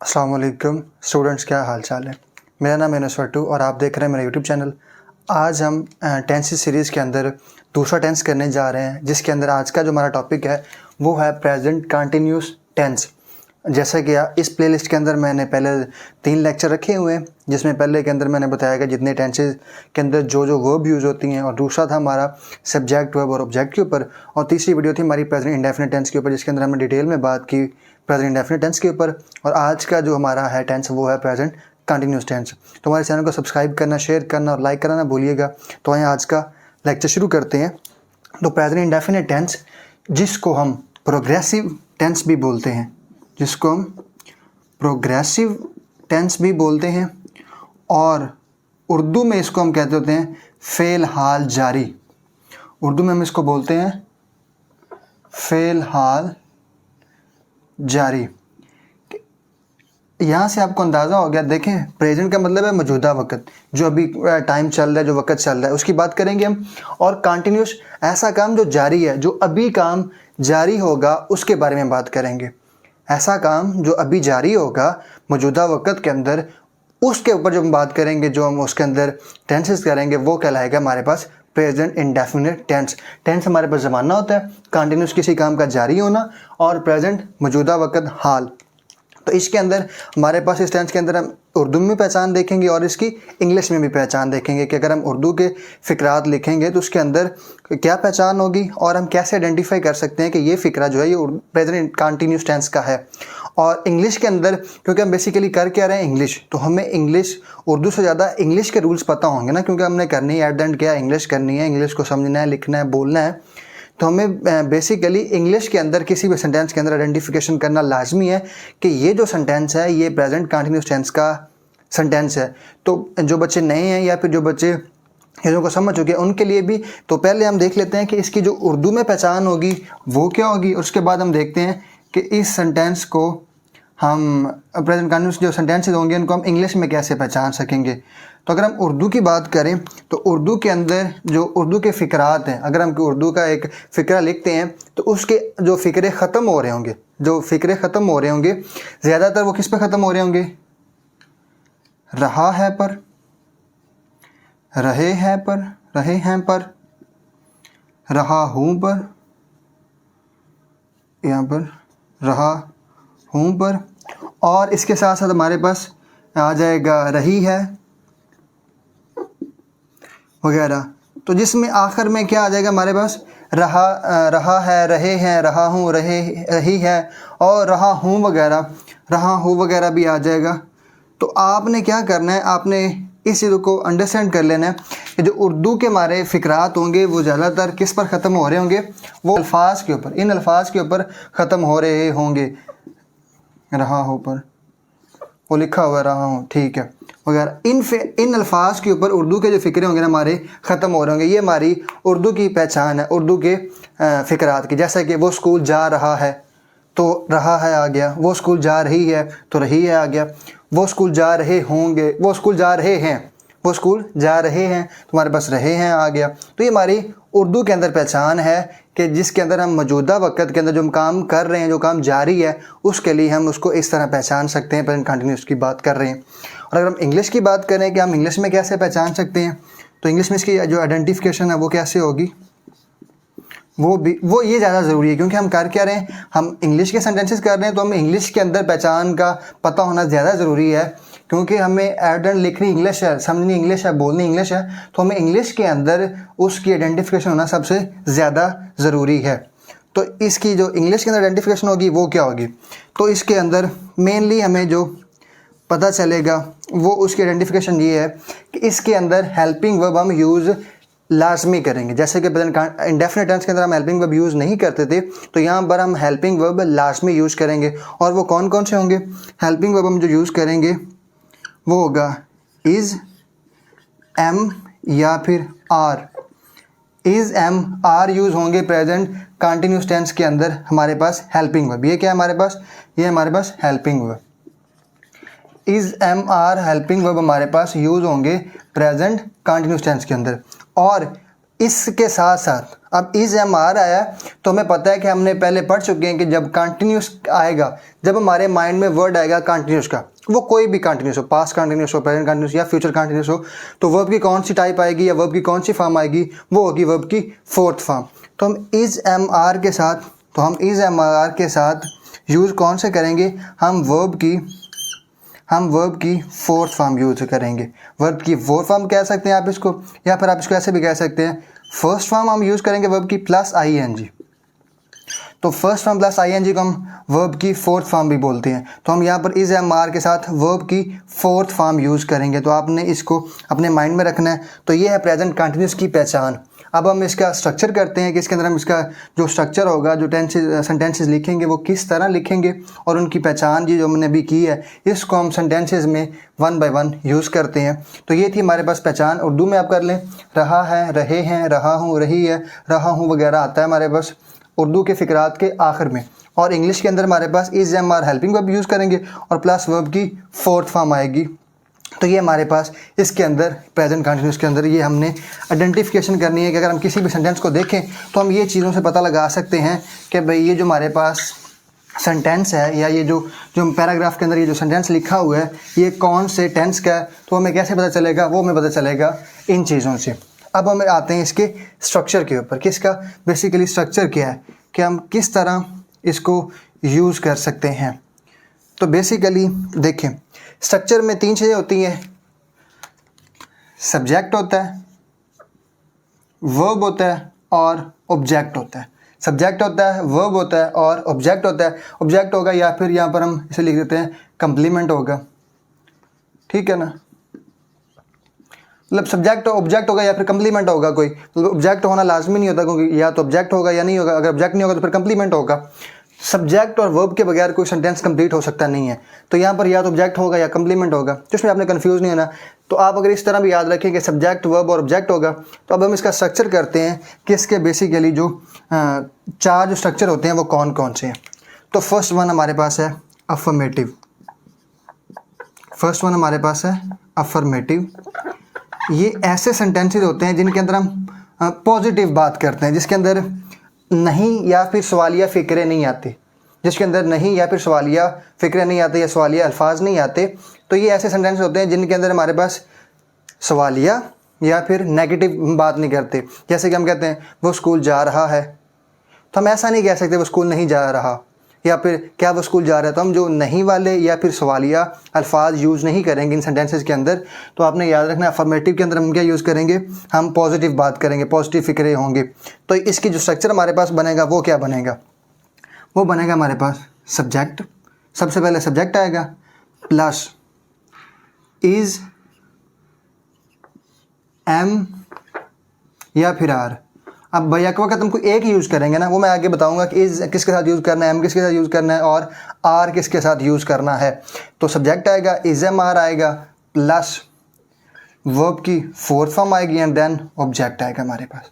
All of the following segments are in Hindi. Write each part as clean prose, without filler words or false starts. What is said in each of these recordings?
अस्सलाम वालेकुम स्टूडेंट्स, क्या हाल चाल है। मेरा नाम है नसवटू और आप देख रहे हैं मेरा यूट्यूब चैनल। आज हम टेंसेस सीरीज़ के अंदर दूसरा टेंस करने जा रहे हैं, जिसके अंदर आज का जो हमारा टॉपिक है वो है प्रेजेंट कंटिन्यूस टेंस। जैसा कि इस प्लेलिस्ट के अंदर मैंने पहले 3 लेक्चर रखे हुए हैं, जिसमें पहले के अंदर मैंने बताया कि जितने टेंसेस के अंदर जो जो वर्ब यूज़ होती हैं, और दूसरा था हमारा सब्जेक्ट वर्ब और ऑब्जेक्ट के ऊपर, और तीसरी वीडियो थी हमारी प्रेजेंट इंडेफिनिट टेंस के ऊपर, जिसके अंदर हमने डिटेल में बात की प्रेजेंट इंडेफिनिट टेंस के ऊपर। और आज का जो हमारा है टेंस वो है प्रेजेंट कंटिन्यूस टेंस। तो हमारे चैनल को सब्सक्राइब करना, शेयर करना और लाइक करना ना भूलिएगा। तो आइए आज का लेक्चर शुरू करते हैं। तो प्रेजेंट इंडेफिनिट टेंस, जिसको हम प्रोग्रेसिव टेंस भी बोलते हैं, जिसको हम प्रोग्रेसिव टेंस भी बोलते हैं, और उर्दू में इसको हम कहते होते हैं फ़ेल हाल जारी। उर्दू में हम इसको बोलते हैं फ़ेल हाल जारी। यहाँ से आपको अंदाज़ा हो गया। देखें, प्रेजेंट का मतलब है मौजूदा वक्त, जो अभी टाइम चल रहा है, जो वक्त चल रहा है, उसकी बात करेंगे हम। और कंटिन्यूस, ऐसा काम जो जारी है, जो अभी काम जारी होगा, उसके बारे में बात करेंगे। ऐसा काम जो अभी जारी होगा मौजूदा वक्त के अंदर, उसके ऊपर जो हम बात करेंगे, जो हम उसके अंदर टेंसेस करेंगे, वो कहलाएगा हमारे पास प्रेजेंट इंडेफिनिट टेंस। टेंस हमारे पास ज़माना होता है, कंटिन्यूस किसी काम का जारी होना, और प्रेजेंट मौजूदा वक्त हाल। तो इसके अंदर हमारे पास इस टेंस के अंदर हम उर्दू में पहचान देखेंगे और इसकी इंग्लिश में भी पहचान देखेंगे कि अगर हम उर्दू के फ़िक्रात लिखेंगे तो उसके अंदर क्या पहचान होगी, और हम कैसे आइडेंटिफाई कर सकते हैं कि ये फ़िक्रा जो है ये प्रेजेंट कंटिन्यूस टेंस का है। और इंग्लिश के अंदर, क्योंकि हम बेसिकली कर क्या रहे हैं इंग्लिश, तो हमें इंग्लिश उर्दू से ज़्यादा इंग्लिश के रूल्स पता होंगे ना, क्योंकि हमने करनी है एट द एंड क्या इंग्लिश करनी है, इंग्लिश को समझना है, लिखना है, बोलना है। तो हमें बेसिकली इंग्लिश के अंदर किसी भी सेंटेंस के अंदर आइडेंटिफिकेशन करना लाजमी है कि ये जो सेंटेंस है ये प्रेजेंट कंटिन्यूस टेंस का सेंटेंस है। तो जो बच्चे नए हैं या फिर जो बच्चे चीज़ों को समझ चुके हैं, उनके लिए भी तो पहले हम देख लेते हैं कि इसकी जो उर्दू में पहचान होगी वो क्या होगी। उसके बाद हम देखते हैं कि इस सेंटेंस को हम प्रेजेंट कंटिन्यूस जो सेंटेंसेस होंगे उनको हम इंग्लिश में कैसे पहचान सकेंगे। तो अगर हम उर्दू की बात करें तो उर्दू के अंदर जो उर्दू के फ़िक्रात हैं, अगर हम उर्दू का एक फ़िक्रा लिखते हैं तो उसके जो फ़िक्रे ख़त्म हो रहे होंगे, जो फ़िक्रे ख़त्म हो रहे होंगे, ज़्यादातर वो किस पे ख़त्म हो रहे होंगे? रहा है पर, रहे हैं पर, रहे हैं पर, रहा हूँ पर, यहाँ पर रहा हूँ पर, और इसके साथ साथ हमारे पास आ जाएगा रही है वगैरह। तो जिसमें आखिर में क्या आ जाएगा हमारे पास? रहा है, रहे हैं, रहा हूँ, रही है, और रहा हूँ वगैरह, रहा हूँ वगैरह भी आ जाएगा। तो आपने क्या करना है, आपने इस चीज़ को अंडरस्टैंड कर लेना है कि जो उर्दू के हमारे फ़िक्रात होंगे वो ज़्यादातर किस पर ख़त्म हो रहे होंगे? वो अल्फाज के ऊपर, इन अल्फाज के ऊपर ख़त्म हो रहे होंगे। रहा हो पर वो लिखा हुआ रहा हूँ, ठीक है, वगैरह। इन अल्फाज के ऊपर उर्दू के जो फ़िक्रे होंगे ना हमारे ख़त्म हो रहे होंगे। ये हमारी उर्दू की पहचान है, उर्दू के फ़िक्रात की। जैसा कि वो स्कूल जा रहा है तो रहा है आ गया, वो स्कूल जा रही है तो रही है आ गया, वो स्कूल जा रहे होंगे, वो स्कूल जा रहे हैं, वो स्कूल जा रहे हैं, तुम्हारे पास रहे हैं आ गया। तो ये हमारी उर्दू के अंदर पहचान है कि जिसके अंदर हम मौजूदा वक्त के अंदर जो हम काम कर रहे हैं, जो काम जारी है, उसके लिए हम उसको इस तरह पहचान सकते हैं, प्रेजेंट कंटिन्यूस की बात कर रहे हैं। और अगर हम इंग्लिश की बात करें कि हम इंग्लिश में कैसे पहचान सकते हैं, तो इंग्लिश में इसकी जो आइडेंटिफिकेशन है वो कैसे होगी, वो ये ज़्यादा ज़रूरी है। क्योंकि हम कर क्या रहे हैं, हम इंग्लिश के सेंटेंसेस कर रहे हैं, तो हमें इंग्लिश के अंदर पहचान का पता होना ज़्यादा ज़रूरी है। क्योंकि हमें एट एंड लिखनी इंग्लिश है, समझनी इंग्लिश है, बोलनी इंग्लिश है, तो हमें इंग्लिश के अंदर उसकी आइडेंटिफिकेशन होना सबसे ज़्यादा ज़रूरी है। तो इसकी जो इंग्लिश के अंदर आइडेंटिफिकेशन होगी वो क्या होगी, तो इसके अंदर मेनली हमें जो पता चलेगा वो उसकी आइडेंटिफिकेशन ये है कि इसके अंदर हेल्पिंग वर्ब हम यूज़ लाजमी करेंगे। जैसे कि प्रेजेंट इंडेफिनिट टेंस के अंदर हम हेल्पिंग वर्ब यूज़ नहीं करते थे, तो यहाँ पर हम हेल्पिंग वर्ब लाजमी यूज़ करेंगे। और वो कौन कौन से होंगे? हेल्पिंग वर्ब हम जो यूज़ करेंगे वो होगा इज़, एम या फिर are. Is, am, are use होंगे प्रेजेंट कंटिन्यूस टेंस के अंदर हमारे पास हेल्पिंग वर्ब। ये क्या है हमारे पास? ये हमारे पास helping verb. Is, am, are helping verb हमारे पास यूज़ होंगे प्रेजेंट कंटिन्यूस टेंस के अंदर। और इसके साथ साथ अब इज एम आर आया तो हमें पता है कि हमने पहले पढ़ चुके हैं कि जब कंटिन्यूस आएगा, जब हमारे माइंड में वर्ड आएगा कंटिन्यूस का, वो कोई भी कंटिन्यूस हो, पास्ट कंटिन्यूस हो, प्रेजेंट कंटिन्यूस या फ्यूचर कंटिन्यूस हो, तो वर्ब की कौन सी टाइप आएगी या वर्ब की कौन सी फॉर्म आएगी, वो होगी वर्ब की फोर्थ फॉर्म। तो हम इज एम आर के साथ यूज़ कौन से करेंगे, हम वर्ब की फोर्थ फॉर्म यूज करेंगे। वर्ब की फोर्थ फॉर्म कह सकते हैं आप इसको, या फिर आप इसको ऐसे भी कह सकते हैं, फर्स्ट फॉर्म हम यूज़ करेंगे वर्ब की प्लस आई एन जी। तो first form plus I N G को हम वर्ब की फोर्थ फॉर्म भी बोलते हैं। तो हम यहाँ पर इज एम आर के साथ वर्ब की फोर्थ फॉर्म यूज़ करेंगे। तो आपने इसको अपने माइंड में रखना है। तो ये है प्रेजेंट कंटिन्यूस की पहचान। अब हम इसका स्ट्रक्चर करते हैं कि इसके अंदर हम इसका जो स्ट्रक्चर होगा, जो सेंटेंसेस लिखेंगे वो किस तरह लिखेंगे, और उनकी पहचान जी जो हमने अभी की है इसको हम सेंटेंसेस में वन बाय वन यूज़ करते हैं। तो ये थी हमारे पास पहचान। उर्दू में आप कर लें, रहा है, रहे हैं, रहा हूँ, रही है, रहा हूँ वगैरह आता है हमारे पास उर्दू के फ़िकरात के आखिर में। और इंग्लिश के अंदर हमारे पास is am are helping verb use करेंगे और प्लस वर्ब की फोर्थ फॉर्म आएगी। तो ये हमारे पास इसके अंदर प्रेजेंट कंटिन्यूस के अंदर ये हमने आइडेंटिफिकेशन करनी है कि अगर हम किसी भी सेंटेंस को देखें तो हम ये चीज़ों से पता लगा सकते हैं कि भाई ये जो हमारे पास सेंटेंस है या ये जो पैराग्राफ के अंदर ये जो सेंटेंस लिखा हुआ है ये कौन से टेंस का है। तो हमें कैसे पता चलेगा, वो हमें पता चलेगा इन चीज़ों से। अब हम आते हैं इसके स्ट्रक्चर के ऊपर, किसका बेसिकली स्ट्रक्चर क्या है कि हम किस तरह इसको यूज़ कर सकते हैं। तो बेसिकली देखें, स्ट्रक्चर में तीन चीज़ें होती हैं, सब्जेक्ट होता है, वर्ब होता है और ऑब्जेक्ट होता है। सब्जेक्ट होता है, वर्ब होता है और ऑब्जेक्ट होता है। ऑब्जेक्ट होगा या फिर यहाँ पर हम इसे लिख देते हैं कंप्लीमेंट होगा, ठीक है ना। मतलब सब्जेक्ट ऑब्जेक्ट होगा या फिर कंप्लीमेंट होगा, कोई ऑब्जेक्ट होना लाजमी नहीं होता, क्योंकि या तो ऑब्जेक्ट होगा या नहीं होगा। अगर ऑब्जेक्ट नहीं होगा तो फिर कंप्लीमेंट होगा। सब्जेक्ट और वर्ब के बगैर कोई सेंटेंस कंप्लीट हो सकता नहीं है। तो यहाँ पर या तो ऑब्जेक्ट होगा या कंप्लीमेंट होगा, तो इसमें आपने कंफ्यूज नहीं होना। तो आप अगर इस तरह भी याद रखें कि सब्जेक्ट, वर्ब और ऑब्जेक्ट होगा, तो अब हम इसका स्ट्रक्चर करते हैं कि इसके बेसिकली जो चार जो स्ट्रक्चर होते हैं वो कौन कौन से हैं। तो फर्स्ट वन हमारे पास है अफर्मेटिव। फर्स्ट वन हमारे पास है अफर्मेटिव। ये ऐसे सेंटेंसेस होते हैं जिनके अंदर हम पॉजिटिव बात करते हैं, जिसके अंदर नहीं या फिर सवालिया फ़िक्रे नहीं आते, जिसके अंदर नहीं या फिर सवालिया फ़िक्रे नहीं आते या सवालिया अल्फाज नहीं आते। तो ये ऐसे सेंटेंस होते हैं जिनके अंदर हमारे पास सवालिया या फिर नेगेटिव बात नहीं करते। जैसे कि हम कहते हैं वो स्कूल जा रहा है, तो हम ऐसा नहीं कह सकते वो स्कूल नहीं जा रहा, या फिर क्या वो स्कूल जा रहा है। तो हम जो नहीं वाले या फिर सवालिया अल्फाज यूज़ नहीं करेंगे इन सेंटेंसेस के अंदर। तो आपने याद रखना अफर्मेटिव के अंदर हम क्या यूज़ करेंगे, हम पॉजिटिव बात करेंगे, पॉजिटिव फ़िक्रे होंगे। तो इसकी जो स्ट्रक्चर हमारे पास बनेगा वो क्या बनेगा, वो बनेगा हमारे पास सब्जेक्ट। सबसे पहले सब्जेक्ट आएगा प्लस इज़, एम या फिर आर। अब बैक वक्त हमको एक ही यूज़ करेंगे ना, वो मैं आगे बताऊंगा कि इज़ किसके साथ यूज़ करना है, एम किसके साथ यूज़ करना है और आर किसके साथ यूज़ करना है। तो सब्जेक्ट आएगा, इज़ एम आर आएगा, प्लस वर्ब की फोर्थ फॉर्म आएगी एंड देन ऑब्जेक्ट आएगा हमारे पास।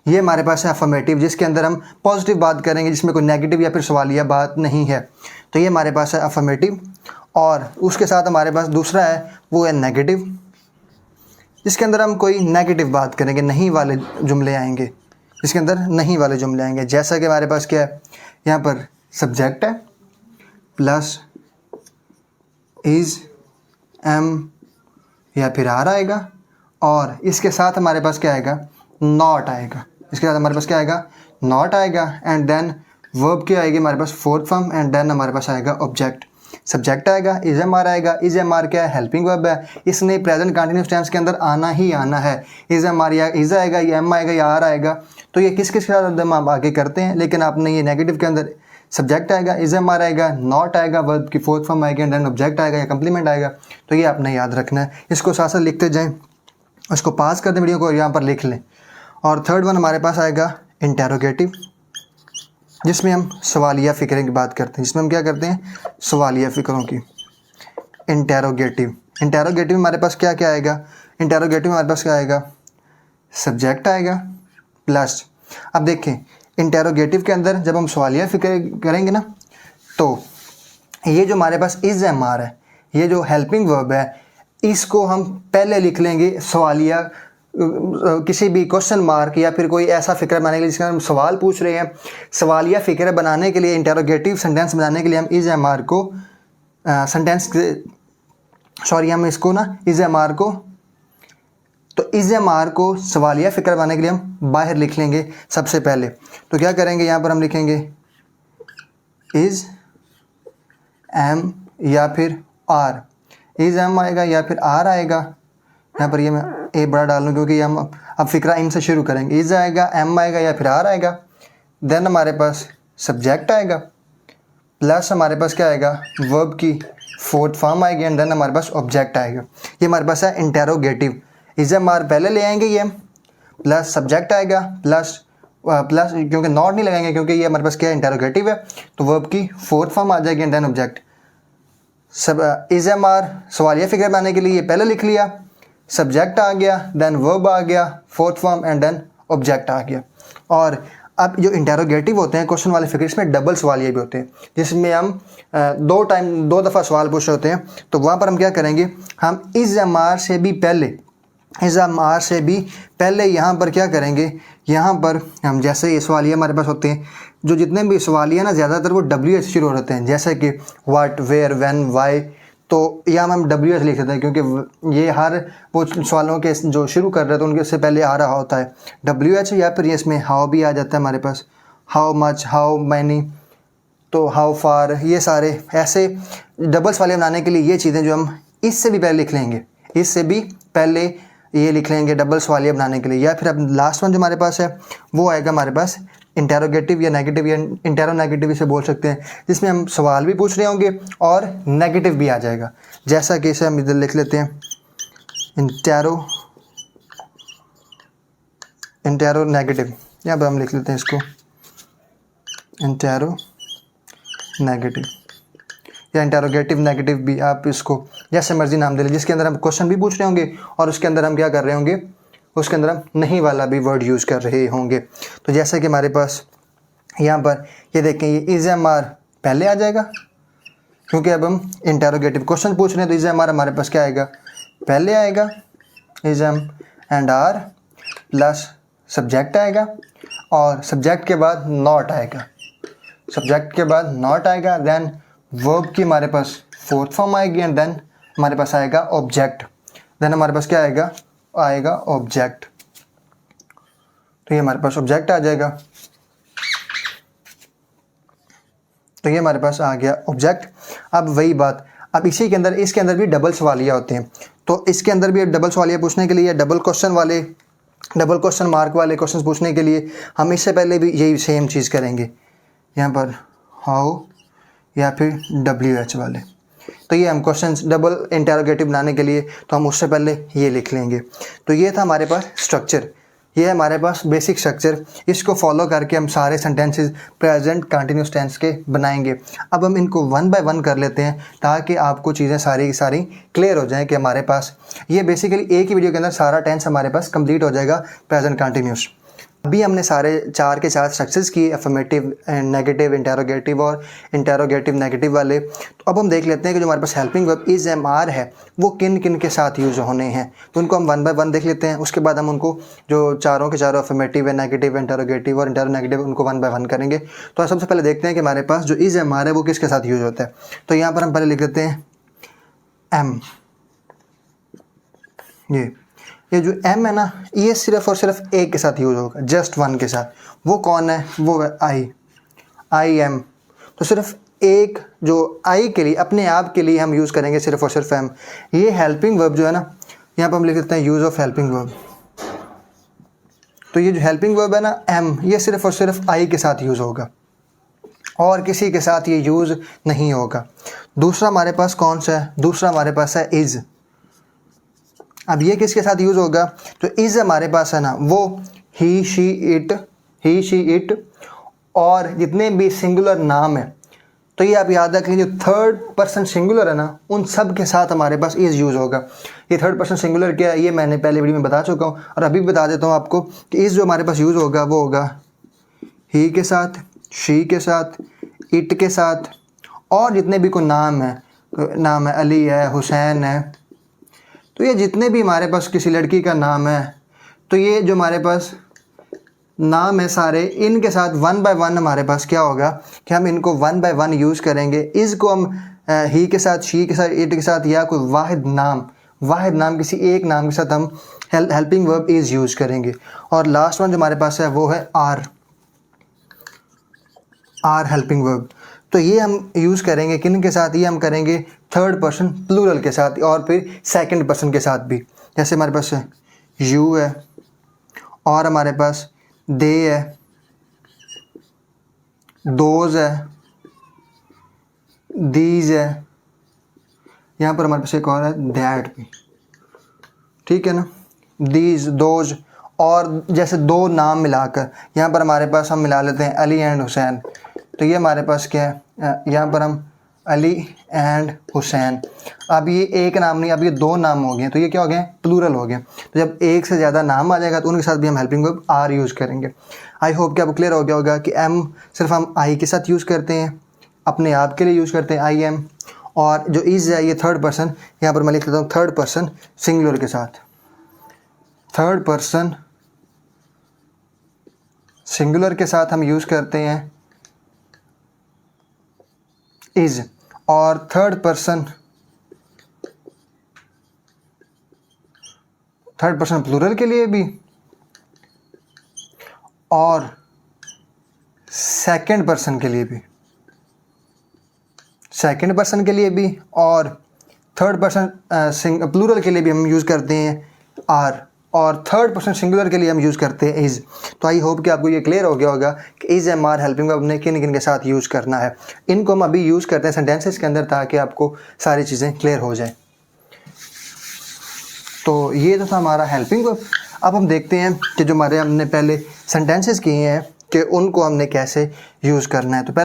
ये हमारे पास है अफर्मेटिव, जिसके अंदर हम पॉजिटिव बात करेंगे, जिसमें कोई नेगेटिव या फिर सवालिया बात नहीं है। तो ये हमारे पास है अफर्मेटिव। और उसके साथ हमारे पास दूसरा है, वो है नेगेटिव, जिसके अंदर हम कोई नेगेटिव बात करेंगे, नहीं वाले जुमले आएंगे, इसके अंदर नहीं वाले जुमले आएंगे। जैसा कि हमारे पास क्या है, यहाँ पर सब्जेक्ट है प्लस इज़, एम या फिर आर आएगा, और इसके साथ हमारे पास क्या आएगा, नॉट आएगा। इसके साथ हमारे पास क्या आएगा, नॉट आएगा, एंड देन वर्ब की आएगी हमारे पास फोर्थ फॉर्म, एंड देन हमारे पास आएगा ऑब्जेक्ट। सब्जेक्ट आएगा, इज़ एम आर आएगा। इज़ एम आर क्या है, हेल्पिंग वर्ब है, इसने प्रेजेंट कंटिन्यूस टेंस के अंदर आना ही आना है। इज़ एम आर या इज़ आएगा या एम आएगा या आर आएगा। तो ये किस किस के साथ हम आगे करते हैं, लेकिन आपने ये नेगेटिव के अंदर सब्जेक्ट आएगा, इज़ एम आर आएगा, नॉट आएगा, वर्ब की फोर्थ फॉर्म आएगी, एंड देन ऑब्जेक्ट आएगा या कंप्लीमेंट आएगा। तो ये आपने याद रखना है। इसको साथ साथ लिखते जाएँ, उसको पास कर दें वीडियो को, यहाँ पर लिख लें। और थर्ड वन हमारे पास आएगा इंटेरोगेटिव, जिसमें हम सवालिया फ़िक्रे की बात करते हैं, जिसमें हम क्या करते हैं, सवालिया फ़िक्रों की। इंटेरोगेटिव, इंटेरोगेटिव हमारे पास क्या क्या आएगा, इंटेरोगेटिव हमारे पास क्या आएगा, सब्जेक्ट आएगा प्लस। अब देखें इंटेरोगेटिव के अंदर जब हम सवालिया फ़िक्रे करेंगे ना, तो ये जो हमारे पास इज़ एम आर है, ये जो हेल्पिंग वर्ब है, इसको हम पहले लिख लेंगे सवालिया किसी भी क्वेश्चन मार्क या फिर कोई ऐसा फ़िक्र बनाने के लिए जिसका हम सवाल पूछ रहे हैं, सवाल या फ़िक्र बनाने के लिए, इंटेरोगेटिव सेंटेंस बनाने के लिए हम इज़ एम आर को हम इसको ना इज़ एम आर को, तो इज़ एम आर को सवालिया फ़िक्र बनाने के लिए हम बाहर लिख लेंगे सबसे पहले। तो क्या करेंगे, यहाँ पर हम लिखेंगे इज़ एम या फिर आर, इज़ एम आएगा या फिर आर आएगा। यहाँ पर ये मैं ए बड़ा डाल लूँ क्योंकि हम अब फ़िक्रा इन से शुरू करेंगे। इज़ आएगा, एम आएगा या फिर आर आएगा, देन हमारे पास सब्जेक्ट आएगा, प्लस हमारे पास क्या आएगा, वर्ब की फोर्थ फॉर्म आएगी, एंड देन हमारे पास ऑब्जेक्ट आएगा। ये हमारे पास है इंटेरोगेटिव। इज़ एम आर पहले ले आएंगे ये, प्लस सब्जेक्ट आएगा, प्लस क्योंकि नॉट नहीं लगाएंगे क्योंकि ये हमारे पास क्या है, इंटेरोगेटिव है, तो वर्ब की फोर्थ फॉर्म आ जाएगी एंड देन ऑब्जेक्ट। सब इज़ एम आर सवालिया फ़िक्र बनाने के लिए ये पहले लिख लिया, सब्जेक्ट आ गया, देन वर्ब आ गया, fourth form and then object आ गया। और अब जो इंटेरोगेटिव होते हैं क्वेश्चन वाले फिक्र, इसमें डबल सवालिया भी होते हैं, जिसमें हम दो दफ़ा सवाल पूछ रहे होते हैं। तो वहाँ पर हम क्या करेंगे, हम इज़ एम आर से भी पहले यहाँ पर क्या करेंगे, यहाँ पर हम जैसे ये सवालिया हमारे पास होते हैं, जो जितने भी सवालिया ना ज़्यादातर वो डब्ल्यू एच शुरू होते हैं, जैसे कि व्हाट, वेयर, व्हेन, वाई, तो यहाँ हम डब्ल्यू एच लिख देते हैं क्योंकि ये हर वो सवालों के जो शुरू कर रहे थे उनके से पहले आ रहा होता है डब्ल्यू एच, या फिर ये इसमें हाउ भी आ जाता है हमारे पास, हाउ मच, हाउ मैनी, तो हाउ फार, ये सारे ऐसे डबल सवालिया बनाने के लिए ये चीज़ें जो हम इससे भी पहले लिख लेंगे, इससे भी पहले ये लिख लेंगे डबल सवालिया बनाने के लिए। या फिर अब लास्ट वन जो हमारे पास है वो आएगा हमारे पास इंटेरोगेटिव या नेगेटिव, या इंटेरो नेगेटिव इसे बोल सकते हैं, जिसमें हम सवाल भी पूछ रहे होंगे और नेगेटिव भी आ जाएगा। जैसा कि इसे हम इधर लिख लेते हैं इंटेरो नेगेटिव, यहाँ पर हम लिख लेते हैं इसको इंटेरो नेगेटिव या इंटेरोगेटिव नेगेटिव भी, आप इसको जैसे मर्जी नाम दे लें, जिसके अंदर हम क्वेश्चन भी पूछ रहे होंगे और उसके अंदर हम क्या कर रहे होंगे, उसके अंदर हम नहीं वाला भी वर्ड यूज़ कर रहे होंगे। तो जैसे कि हमारे पास यहाँ पर ये देखें, ये इज़ एम आर पहले आ जाएगा क्योंकि अब हम इंटेरोगेटिव क्वेश्चन पूछ रहे हैं, तो इज़ एम आर हमारे पास क्या आएगा, पहले आएगा, is am and are plus subject आएगा, और सब्जेक्ट के बाद नॉट आएगा, देन वर्ब की हमारे पास फोर्थ फॉर्म आएगी एंड देन हमारे पास आएगा ऑब्जेक्ट, देन हमारे पास क्या आएगा ऑब्जेक्ट। तो ये हमारे पास ऑब्जेक्ट आ जाएगा, तो ये हमारे पास आ गया ऑब्जेक्ट। अब वही बात, अब इसके अंदर भी डबल सवालिया होते हैं, तो इसके अंदर भी डबल सवालिया पूछने के लिए, डबल क्वेश्चन मार्क वाले क्वेश्चन पूछने के लिए हम इससे पहले भी यही सेम चीज़ करेंगे, यहाँ पर हाउ या फिर डब्ल्यू एच वाले। तो ये हम क्वेश्चंस डबल इंटेरोगेटिव बनाने के लिए तो हम उससे पहले ये लिख लेंगे। तो ये था हमारे पास स्ट्रक्चर, ये है हमारे पास बेसिक स्ट्रक्चर। इसको फॉलो करके हम सारे सेंटेंसेस प्रेजेंट कंटिन्यूस टेंस के बनाएंगे। अब हम इनको वन बाय वन कर लेते हैं ताकि आपको चीज़ें सारी की सारी क्लियर हो जाएं कि हमारे पास ये बेसिकली एक ही वीडियो के अंदर सारा टेंस हमारे पास कंप्लीट हो जाएगा प्रेजेंट कंटिन्यूस। अभी हमने सारे 4 के 4 स्ट्रक्चर्स किए, अफर्मेटिव, नेगेटिव, इंटेरोगेटिव और इंटेरोगेटिव नेगेटिव वाले। तो अब हम देख लेते हैं कि जो हमारे पास helping verb is am are है वो किन किन के साथ यूज़ होने हैं। तो उनको हम वन बाय वन देख लेते हैं, उसके बाद हम उनको जो चारों के चारों अफर्मेटिव है, नेगेटिव, इंटेरोगेटिव और इंटेरोनेगेटिव उनको वन बाय वन करेंगे। तो सबसे पहले देखते हैं कि हमारे पास जो इज़ एम आर है वो किसके साथ यूज़ होता है। तो यहाँ पर हम पहले लिख देते हैं एम। ये जो एम है ना, ये सिर्फ और सिर्फ एक के साथ यूज़ होगा, जस्ट वन के साथ। वो कौन है, वो है आई एम। तो सिर्फ एक जो आई के लिए, अपने आप के लिए हम यूज़ करेंगे सिर्फ और सिर्फ एम। ये हेल्पिंग वर्ब जो है ना, यहाँ पर हम लिख देते हैं यूज़ ऑफ हेल्पिंग वर्ब। तो ये जो हेल्पिंग वर्ब है ना एम, ये सिर्फ और सिर्फ आई के साथ यूज़ होगा और किसी के साथ ये यूज़ नहीं होगा। दूसरा हमारे पास कौन सा है, दूसरा हमारे पास है इज़। अब ये किसके साथ यूज़ होगा, तो इज़ हमारे पास है ना वो ही शी इट और जितने भी सिंगुलर नाम है। तो ये आप याद रख लीजिए, जो थर्ड पर्सन सिंगुलर है ना उन सब के साथ हमारे पास इज़ यूज़ होगा। ये थर्ड पर्सन सिंगुलर क्या है ये मैंने पहले वीडियो में बता चुका हूँ और अभी भी बता देता हूँ आपको कि इज़ जो हमारे पास यूज़ होगा वो होगा ही के साथ, शी के साथ, इट के साथ और जितने भी कोई नाम है अली है, हुसैन है। तो ये जितने भी हमारे पास किसी लड़की का नाम है तो ये जो हमारे पास नाम है सारे, इनके साथ वन बाय वन हमारे पास क्या होगा कि हम इनको वन बाय वन यूज़ करेंगे। इसको हम ही के साथ, शी के साथ, इट के साथ या कोई वाहिद नाम किसी एक नाम के साथ हम हेल्पिंग वर्ब इज़ यूज़ करेंगे। और लास्ट वन जो हमारे पास है वो है आर हेल्पिंग वर्ब। तो ये हम यूज़ करेंगे किन के साथ, ये हम करेंगे थर्ड पर्सन प्लूरल के साथ और फिर सेकंड पर्सन के साथ भी। जैसे हमारे पास यू है और हमारे पास दे है, दोज है, दीज है, यहाँ पर हमारे पास एक और है दैट भी, ठीक है ना, दीज, दोज। और जैसे दो नाम मिलाकर यहाँ पर हमारे पास हम मिला लेते हैं अली एंड हुसैन, तो ये हमारे पास क्या है, यहाँ पर हम अली एंड हुसैन। अब ये एक नाम नहीं, अब ये दो नाम हो गए, तो ये क्या हो गए, प्लूरल हो गए। तो जब एक से ज़्यादा नाम आ जाएगा तो उनके साथ भी हम हेल्पिंग वर्ब आर यूज़ करेंगे। आई होप कि आपको क्लियर हो गया होगा कि एम सिर्फ हम आई के साथ यूज़ करते हैं, अपने आप के लिए यूज़ करते हैं आई एम, और जो इज़ है ये थर्ड पर्सन, यहाँ पर मैं लिख लेता हूँ थर्ड पर्सन सिंगुलर के साथ, थर्ड पर्सन सिंगुलर के साथ हम यूज़ करते हैं इज़, और थर्ड पर्सन प्लूरल के लिए भी और सेकंड पर्सन के लिए भी, और थर्ड पर्सन प्लूरल के लिए भी हम यूज़ करते हैं आर, और थर्ड पर्सन सिंगुलर के लिए हम यूज़ करते हैं इज़। तो आई होप कि आपको ये क्लियर हो गया होगा कि is am are helping verb ने किन किन के साथ यूज़ करना है। इनको हम अभी यूज़ करते हैं सेंटेंसेस के अंदर ताकि आपको सारी चीज़ें क्लियर हो जाए। तो ये तो था हमारा हेल्पिंग वर्ब। अब हम देखते हैं कि जो हमारे हमने पहले सेंटेंसेस किए हैं कि उनको हमने कैसे यूज़ करना है। तो